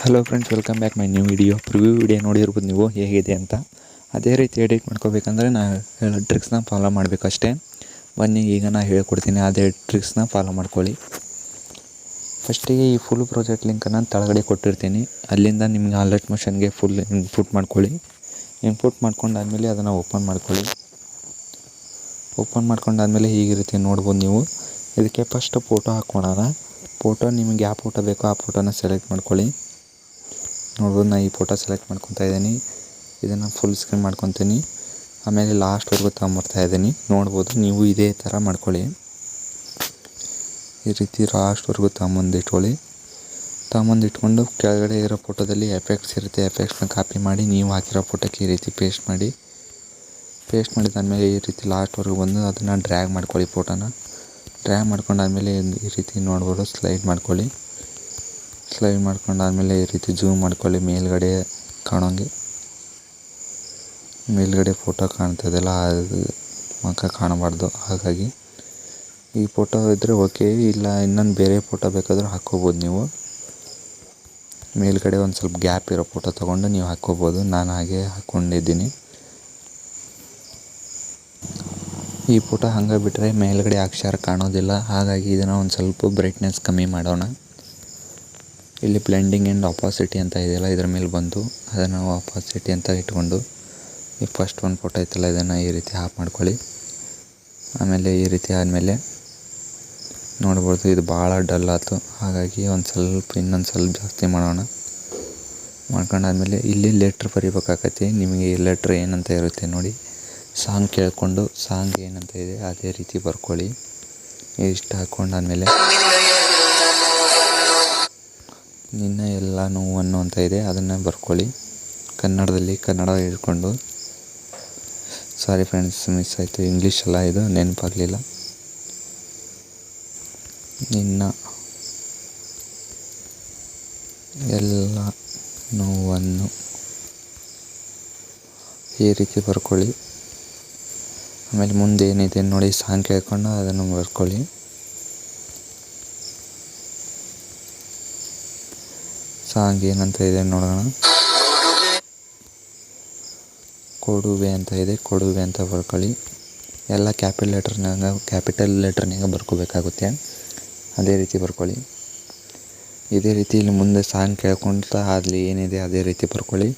Hello friends, welcome back my new video. Preview video ನೋಡಿರ್ಬೋದು ನೀವು ಹೇಗಿದೆ ಅಂತ. ಅದೇ ರೀತಿ ಎಡಿಟ್ ಮಾಡ್ಕೋಬೇಕಂದ್ರೆ ನಾನು ಹೇಳೋ ಟ್ರಿಕ್ಸ್ನ ಫಾಲೋ ಮಾಡಬೇಕಷ್ಟೇ. ಬನ್ನಿ ಈಗ ನಾನು ಹೇಳ್ಕೊಡ್ತೀನಿ, ಅದೇ ಟ್ರಿಕ್ಸ್ನ ಫಾಲೋ ಮಾಡ್ಕೊಳ್ಳಿ. ಫಸ್ಟಿಗೆ ಈ ಫುಲ್ ಪ್ರಾಜೆಕ್ಟ್ ಲಿಂಕನ್ನು ಕೆಳಗಡೆ ಕೊಟ್ಟಿರ್ತೀನಿ. ಅಲ್ಲಿಂದ ನಿಮಗೆ ಅಲರ್ಟ್ ಮೋಷನ್ಗೆ ಫುಲ್ ಇನ್ಪುಟ್ ಮಾಡ್ಕೊಳ್ಳಿ. ಇನ್ಪುಟ್ ಮಾಡ್ಕೊಂಡಾದ್ಮೇಲೆ ಅದನ್ನು ಓಪನ್ ಮಾಡ್ಕೊಳ್ಳಿ. ಓಪನ್ ಮಾಡ್ಕೊಂಡಾದ್ಮೇಲೆ ಹೀಗಿರುತ್ತೆ ನೋಡ್ಬೋದು ನೀವು. ಇದಕ್ಕೆ ಫಸ್ಟ್ ಫೋಟೋ ಹಾಕ್ಕೊಳ್ಳೋಣ. ಫೋಟೋ ನಿಮಗೆ ಯಾವ ಫೋಟೋ ಬೇಕೋ ಆ ಫೋಟೋನ ಸೆಲೆಕ್ಟ್ ಮಾಡ್ಕೊಳ್ಳಿ. ನೋಡ್ಬೋದು, ನಾನು ಈ ಫೋಟೋ ಸೆಲೆಕ್ಟ್ ಮಾಡ್ಕೊತಾ ಇದ್ದೀನಿ. ಇದನ್ನು ಫುಲ್ ಸ್ಕ್ರೀನ್ ಮಾಡ್ಕೊತೀನಿ. ಆಮೇಲೆ ಲಾಸ್ಟ್ವರೆಗೂ ತಗೊಂಬರ್ತಾಯಿದ್ದೀನಿ. ನೋಡ್ಬೋದು, ನೀವು ಇದೇ ಥರ ಮಾಡ್ಕೊಳ್ಳಿ. ಈ ರೀತಿ ಲಾಸ್ಟ್ವರೆಗೂ ತಗೊಂಬಂದಿಟ್ಕೊಂಡು ಕೆಳಗಡೆ ಇರೋ ಫೋಟೋದಲ್ಲಿ ಎಫೆಕ್ಟ್ಸ್ ಇರುತ್ತೆ. ಎಫೆಕ್ಟ್ಸ್ನ ಕಾಪಿ ಮಾಡಿ ನೀವು ಹಾಕಿರೋ ಫೋಟೋಕ್ಕೆ ಈ ರೀತಿ ಪೇಸ್ಟ್ ಮಾಡಿದಾದ್ಮೇಲೆ ಈ ರೀತಿ ಲಾಸ್ಟ್ವರೆಗೂ ಬಂದು ಅದನ್ನು ಡ್ರ್ಯಾಗ್ ಮಾಡ್ಕೊಳ್ಳಿ. ಫೋಟೋನ ಡ್ರ್ಯಾಗ್ ಮಾಡ್ಕೊಂಡಾದ್ಮೇಲೆ ಈ ರೀತಿ ನೋಡ್ಬೋದು ಸ್ಲೈಡ್ ಮಾಡ್ಕೊಂಡಾದ್ಮೇಲೆ ಈ ರೀತಿ ಜೂಮ್ ಮಾಡ್ಕೊಳ್ಳಿ. ಮೇಲ್ಗಡೆ ಕಾಣೋಂಗೆ, ಮೇಲ್ಗಡೆ ಫೋಟೋ ಕಾಣ್ತದಲ್ಲ ಅದು ಮುಖ ಕಾಣಬಾರ್ದು. ಹಾಗಾಗಿ ಈ ಫೋಟೋ ಇದ್ದರೆ ಓಕೆ, ಇಲ್ಲ ಇನ್ನೊಂದು ಬೇರೆ ಫೋಟೋ ಬೇಕಾದರೂ ಹಾಕ್ಕೋಬೋದು. ನೀವು ಮೇಲ್ಗಡೆ ಒಂದು ಸ್ವಲ್ಪ ಗ್ಯಾಪ್ ಇರೋ ಫೋಟೋ ತೊಗೊಂಡು ನೀವು ಹಾಕ್ಕೋಬೋದು. ನಾನು ಹಾಗೆ ಹಾಕ್ಕೊಂಡಿದ್ದೀನಿ. ಈ ಫೋಟೋ ಹಂಗೆ ಬಿಟ್ಟರೆ ಮೇಲ್ಗಡೆ ಅಕ್ಷರ ಕಾಣೋದಿಲ್ಲ. ಹಾಗಾಗಿ ಇದನ್ನು ಒಂದು ಸ್ವಲ್ಪ ಬ್ರೈಟ್ನೆಸ್ ಕಮ್ಮಿ ಮಾಡೋಣ. ಇಲ್ಲಿ ಬ್ಲೆಂಡಿಂಗ್ ಆ್ಯಂಡ್ ಆಪಾಸಿಟಿ ಅಂತ ಇದೆಯಲ್ಲ, ಇದರ ಮೇಲೆ ಬಂದು ಅದನ್ನು ಆಪಾಸಿಟಿ ಅಂತ ಇಟ್ಕೊಂಡು ಈ ಫಸ್ಟ್ ಒಂದು ಫೋಟೋ ಐತಲ್ಲ ಇದನ್ನು ಈ ರೀತಿ ಆಫ್ ಮಾಡ್ಕೊಳ್ಳಿ. ಆಮೇಲೆ ಈ ರೀತಿ ಆದಮೇಲೆ ನೋಡ್ಬೋದು ಇದು ಭಾಳ ಡಲ್ ಆಯ್ತು. ಹಾಗಾಗಿ ಇನ್ನೊಂದು ಸ್ವಲ್ಪ ಜಾಸ್ತಿ ಮಾಡೋಣ. ಮಾಡ್ಕೊಂಡಾದ್ಮೇಲೆ ಇಲ್ಲಿ ಲೆಟ್ರ್ ಬರಿಬೇಕಾಗತ್ತೆ. ನಿಮಗೆ ಈ ಲೆಟ್ರ್ ಏನಂತ ಇರುತ್ತೆ ನೋಡಿ, ಸಾಂಗ್ ಕೇಳಿಕೊಂಡು ಸಾಂಗ್ ಏನಂತ ಇದೆ ಅದೇ ರೀತಿ ಬರ್ಕೊಳ್ಳಿ. ಇಷ್ಟು ಹಾಕ್ಕೊಂಡಾದ್ಮೇಲೆ ನಿನ್ನ ಎಲ್ಲ ನೋವನ್ನು ಅಂತ ಇದೆ ಅದನ್ನು ಬರ್ಕೊಳ್ಳಿ. ಕನ್ನಡ ಇಟ್ಕೊಂಡು. ಸಾರಿ ಫ್ರೆಂಡ್ಸ್, ಮಿಸ್ ಆಯಿತು. ಇಂಗ್ಲೀಷ್ ಅಲ್ಲ, ಇದು ನೆನಪಾಗಲಿಲ್ಲ. ನಿನ್ನ ಎಲ್ಲ ನೋವನ್ನು ಈ ರೀತಿ ಬರ್ಕೊಳ್ಳಿ. ಆಮೇಲೆ ಮುಂದೆ ಏನಿದೆ ನೋಡಿ, ಸಾಂಗ್ ಕೇಳ್ಕೊಂಡು ಅದನ್ನು ಬರ್ಕೊಳ್ಳಿ. ಸಾಂಗ್ ಏನಂತ ಇದೆ ನೋಡೋಣ. ಕೊಡುವೆ ಅಂತ ಇದೆ, ಕೊಡುವೆ ಅಂತ ಬರ್ಕೊಳ್ಳಿ. ಎಲ್ಲ ಕ್ಯಾಪಿಟಲ್ ಲೆಟ್ರ್ನಾಗ ಬರ್ಕೋಬೇಕಾಗುತ್ತೆ. ಅದೇ ರೀತಿ ಬರ್ಕೊಳ್ಳಿ. ಇದೇ ರೀತಿ ಇಲ್ಲಿ ಮುಂದೆ ಸಾಂಗ್ ಕೇಳ್ಕೊಳ್ತಾ ಅಲ್ಲಿ ಏನಿದೆ ಅದೇ ರೀತಿ ಬರ್ಕೊಳ್ಳಿ.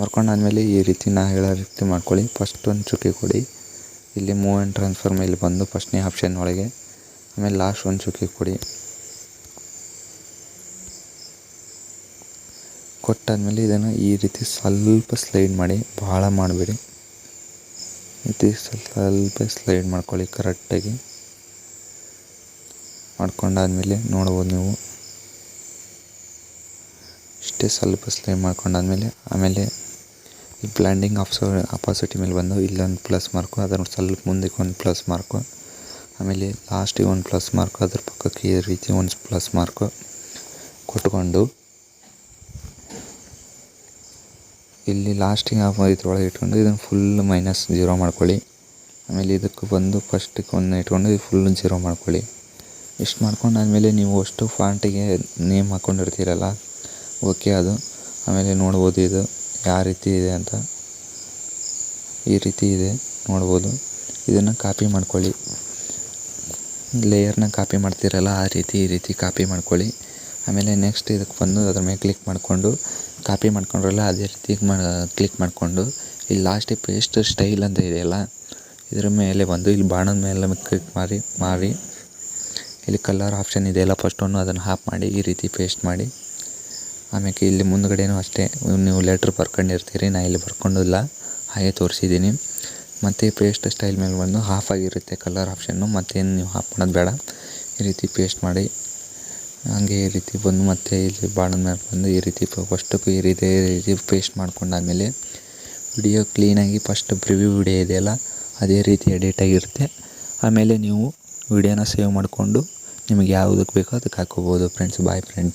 ಬರ್ಕೊಂಡಾದ್ಮೇಲೆ ಈ ರೀತಿ ನಾ ಹೇಳೋ ರೀತಿ ಮಾಡ್ಕೊಳ್ಳಿ. ಫಸ್ಟ್ ಒಂದು ಚುಕ್ಕಿ ಕೊಡಿ. ಇಲ್ಲಿ ಮೂವ್ ಆ್ಯಂಡ್ ಟ್ರಾನ್ಸ್ಫರ್ ಮೇಲೆ ಬಂದು ಫಸ್ಟ್ನೇ ಆಪ್ಷನ್ ಒಳಗೆ, ಆಮೇಲೆ ಲಾಸ್ಟ್ ಒಂದು ಚುಕ್ಕಿ ಕೊಡಿ. ಕೊಟ್ಟಾದ್ಮೇಲೆ ಇದನ್ನು ಈ ರೀತಿ ಸ್ವಲ್ಪ ಸ್ಲೈಡ್ ಮಾಡಿ, ಭಾಳ ಮಾಡಬೇಡಿ. ಇದು ಸ್ವಲ್ಪ ಸ್ಲೈಡ್ ಮಾಡ್ಕೊಳ್ಳಿ ಕರೆಕ್ಟಾಗಿ. ಮಾಡ್ಕೊಂಡಾದ್ಮೇಲೆ ನೋಡ್ಬೋದು ನೀವು ಇಷ್ಟೇ ಸ್ವಲ್ಪ ಸ್ಲೈಡ್ ಮಾಡ್ಕೊಂಡಾದ್ಮೇಲೆ ಆಮೇಲೆ ಈ ಬ್ಲೆಂಡಿಂಗ್ ಆಪಾಸಿಟಿ ಮೇಲೆ ಬಂದು ಇಲ್ಲೊಂದು ಪ್ಲಸ್ ಮಾರ್ಕು, ಅದರ ಸ್ವಲ್ಪ ಮುಂದಕ್ಕೆ ಒಂದು ಪ್ಲಸ್ ಮಾರ್ಕು, ಆಮೇಲೆ ಲಾಸ್ಟಿಗೆ ಒಂದು ಪ್ಲಸ್ ಮಾರ್ಕು, ಅದ್ರ ಪಕ್ಕಕ್ಕೆ ಈ ರೀತಿ ಒಂದು ಪ್ಲಸ್ ಮಾರ್ಕು ಕೊಟ್ಕೊಂಡು ಇಲ್ಲಿ ಲಾಸ್ಟಿಗೆ ಇದ್ರೊಳಗೆ ಇಟ್ಕೊಂಡು ಇದನ್ನು ಫುಲ್ -0 ಮಾಡ್ಕೊಳ್ಳಿ. ಆಮೇಲೆ ಇದಕ್ಕೆ ಬಂದು ಫಸ್ಟಿಗೆ ಒಂದು ಇಟ್ಕೊಂಡು ಫುಲ್ 0 ಮಾಡ್ಕೊಳ್ಳಿ. ಇಷ್ಟು ಮಾಡ್ಕೊಂಡಾದ್ಮೇಲೆ ನೀವು ಅಷ್ಟು ಫಾಂಟಿಗೆ ನೇಮ್ ಹಾಕ್ಕೊಂಡಿರ್ತೀರಲ್ಲ, ಓಕೆ ಅದು. ಆಮೇಲೆ ನೋಡ್ಬೋದು ಇದು ಯಾವ ರೀತಿ ಇದೆ ಅಂತ. ಈ ರೀತಿ ಇದೆ ನೋಡ್ಬೋದು. ಇದನ್ನು ಕಾಪಿ ಮಾಡ್ಕೊಳ್ಳಿ. ಲೇಯರ್ನ ಕಾಪಿ ಮಾಡ್ತೀರಲ್ಲ ಆ ರೀತಿ ಈ ರೀತಿ ಕಾಪಿ ಮಾಡ್ಕೊಳ್ಳಿ. ಆಮೇಲೆ ನೆಕ್ಸ್ಟ್ ಇದಕ್ಕೆ ಬಂದು ಅದ್ರ ಮೇಲೆ ಕ್ಲಿಕ್ ಮಾಡಿಕೊಂಡು ಕಾಪಿ ಮಾಡ್ಕೊಂಡ್ರಲ್ಲ ಅದೇ ರೀತಿ ಕ್ಲಿಕ್ ಮಾಡಿಕೊಂಡು ಇಲ್ಲಿ ಲಾಸ್ಟಿಗೆ ಪೇಸ್ಟ್ ಸ್ಟೈಲ್ ಅಂತ ಇದೆಯಲ್ಲ ಇದರ ಮೇಲೆ ಬಂದು ಇಲ್ಲಿ ಬಾಣದ ಮೇಲೆ ಕ್ಲಿಕ್ ಮಾಡಿ ಇಲ್ಲಿ ಕಲರ್ ಆಪ್ಷನ್ ಇದೆಯಲ್ಲ ಫಸ್ಟ್ ಅದನ್ನು ಆಫ್ ಮಾಡಿ ಈ ರೀತಿ ಪೇಸ್ಟ್ ಮಾಡಿ. ಆಮೇಲೆ ಇಲ್ಲಿ ಮುಂದ್ಗಡೆನೂ ಅಷ್ಟೇ ನೀವು ಲೆಟ್ರ್ ಬರ್ಕೊಂಡಿರ್ತೀರಿ, ನಾನು ಇಲ್ಲಿ ಬರ್ಕೊಂಡಿಲ್ಲ ಹಾಗೆ ತೋರಿಸಿದ್ದೀನಿ. ಮತ್ತು ಪೇಸ್ಟ್ ಸ್ಟೈಲ್ ಮೇಲೆ ಬಂದು ಆಫ್ ಆಗಿರುತ್ತೆ ಕಲರ್ ಆಪ್ಷನ್ನು, ಮತ್ತೇನು ನೀವು ಆಫ್ ಮಾಡೋದು ಬೇಡ. ಈ ರೀತಿ ಪೇಸ್ಟ್ ಮಾಡಿ ಹಾಗೆ ಈ ರೀತಿ ಬಂದು ಮತ್ತೆ ಇಲ್ಲಿ ಬಾಣದ ಮೇಲೆ ಬಂದು ಈ ರೀತಿ ಫಸ್ಟಕ್ಕೂ ಈ ರೀತಿ ಪೇಸ್ಟ್ ಮಾಡ್ಕೊಂಡಾದ್ಮೇಲೆ ವಿಡಿಯೋ ಕ್ಲೀನಾಗಿ ಫಸ್ಟ್ ಪ್ರಿವ್ಯೂ ವಿಡಿಯೋ ಇದೆಯಲ್ಲ ಅದೇ ರೀತಿ ಎಡಿಟ್ ಆಗಿರುತ್ತೆ. ಆಮೇಲೆ ನೀವು ವಿಡಿಯೋನ ಸೇವ್ ಮಾಡಿಕೊಂಡು ನಿಮಗೆ ಯಾವುದಕ್ಕೆ ಬೇಕೋ ಅದಕ್ಕೆ ಹಾಕ್ಕೋಬೋದು ಫ್ರೆಂಡ್ಸ್. Bye friends.